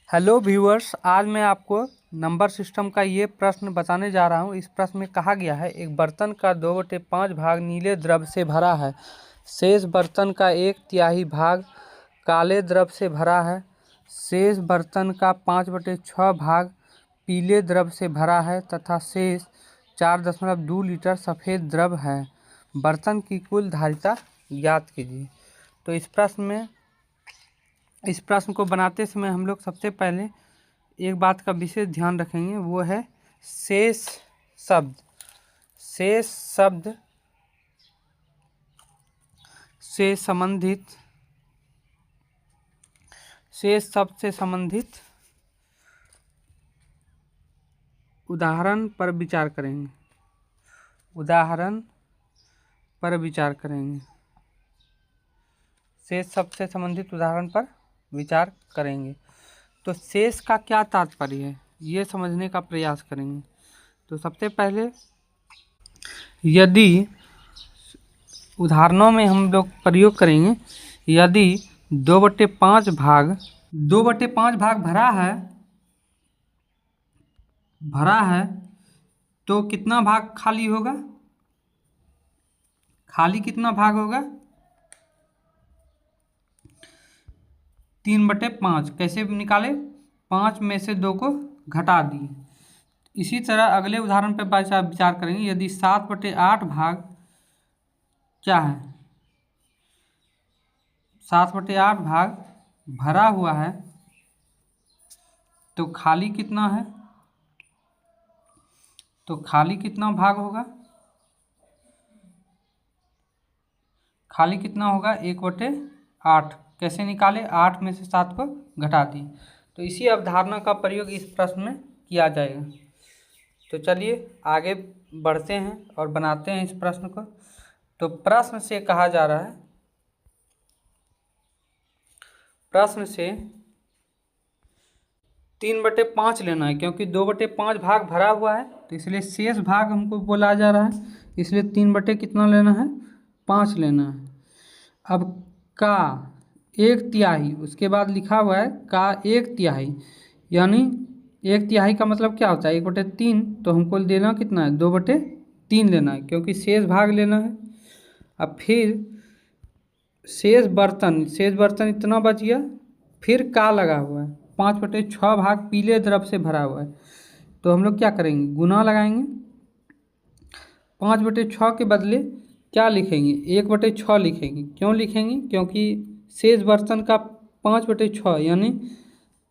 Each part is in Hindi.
हेलो व्यूअर्स, आज मैं आपको नंबर सिस्टम का ये प्रश्न बताने जा रहा हूँ। इस प्रश्न में कहा गया है, एक बर्तन का 2/5 भाग नीले द्रव से भरा है, शेष बर्तन का 1/3 भाग काले द्रव से भरा है, शेष बर्तन का 5/6 भाग पीले द्रव से भरा है तथा शेष 4.2 लीटर सफ़ेद द्रव है। बर्तन की कुल धारिता ज्ञात कीजिए। तो इस प्रश्न को बनाते समय हम लोग सबसे पहले एक बात का विशेष ध्यान रखेंगे, वो है शेष शब्द। शेष शब्द से संबंधित उदाहरण पर विचार करेंगे। शेष शब्द से संबंधित उदाहरण पर विचार करेंगे। तो शेष का क्या तात्पर्य है, ये समझने का प्रयास करेंगे। तो सबसे पहले यदि उदाहरणों में हम लोग प्रयोग करेंगे, यदि 2/5 भाग भरा है तो कितना भाग खाली होगा? खाली कितना भाग होगा? 3/5। कैसे निकाले? 5 में से 2 को घटा दिए। इसी तरह अगले उदाहरण पर विचार करेंगे। यदि 7/8 भाग क्या है? 7/8 भाग भरा हुआ है तो खाली कितना है? तो खाली कितना भाग होगा? खाली कितना होगा? 1/8। कैसे निकाले? 8 में से 7 को घटा दी। तो इसी अवधारणा का प्रयोग इस प्रश्न में किया जाएगा। तो चलिए आगे बढ़ते हैं और बनाते हैं इस प्रश्न को। तो प्रश्न से कहा जा रहा है, प्रश्न से 3/5 लेना है, क्योंकि 2/5 भाग भरा हुआ है तो इसलिए शेष भाग हमको बोला जा रहा है, इसलिए 3 कितना लेना है? 5 लेना है। अब का 1/3, उसके बाद लिखा हुआ है का 1/3, यानी 1/3 का मतलब क्या होता है? 1/3। तो हमको लेना कितना है? 2/3 लेना है, क्योंकि शेष भाग लेना है। अब फिर शेष बर्तन इतना बच गया। फिर का लगा हुआ है, 5/6 भाग पीले द्रव से भरा हुआ है। तो हम लोग क्या करेंगे? गुना लगाएंगे। 5/6 के बदले क्या लिखेंगे? 1/6 लिखेंगे। क्यों लिखेंगे? क्योंकि शेष बर्तन का 5/6 यानी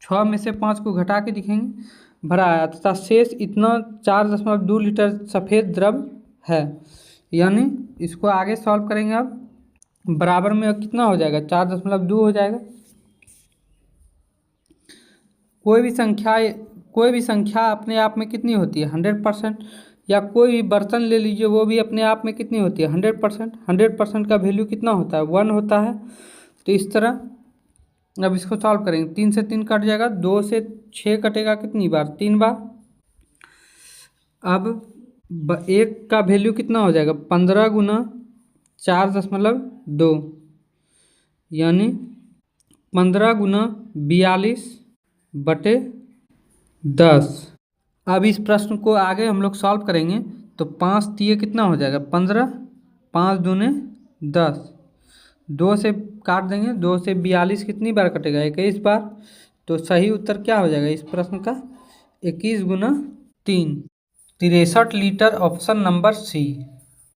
6 में से 5 को घटा के लिखेंगे भरा है, तथा शेष इतना 4.2 लीटर सफ़ेद द्रव है। यानी इसको आगे सॉल्व करेंगे। अब बराबर में कितना हो जाएगा? 4.2 हो जाएगा। कोई भी संख्या अपने आप में कितनी होती है? 100%। या कोई भी बर्तन ले लीजिए, वो भी अपने आप में कितनी होती है? 100%। 100% का वैल्यू कितना होता है? 1 होता है। तो इस तरह अब इसको सॉल्व करेंगे। 3 से 3 कट जाएगा, 2 से 6 कटेगा कितनी बार? 3 बार। अब 1 का वैल्यू कितना हो जाएगा? 15 गुना 4.2 यानी 15 गुना 42/10। अब इस प्रश्न को आगे हम लोग सॉल्व करेंगे। तो 5 तिये कितना हो जाएगा? 15। 5 दूने 10। 2 से काट देंगे, 2 से 42 कितनी बार कटेगा? 21 बार। तो सही उत्तर क्या हो जाएगा इस प्रश्न का? 21 गुना 3, 63 लीटर। ऑप्शन नंबर सी।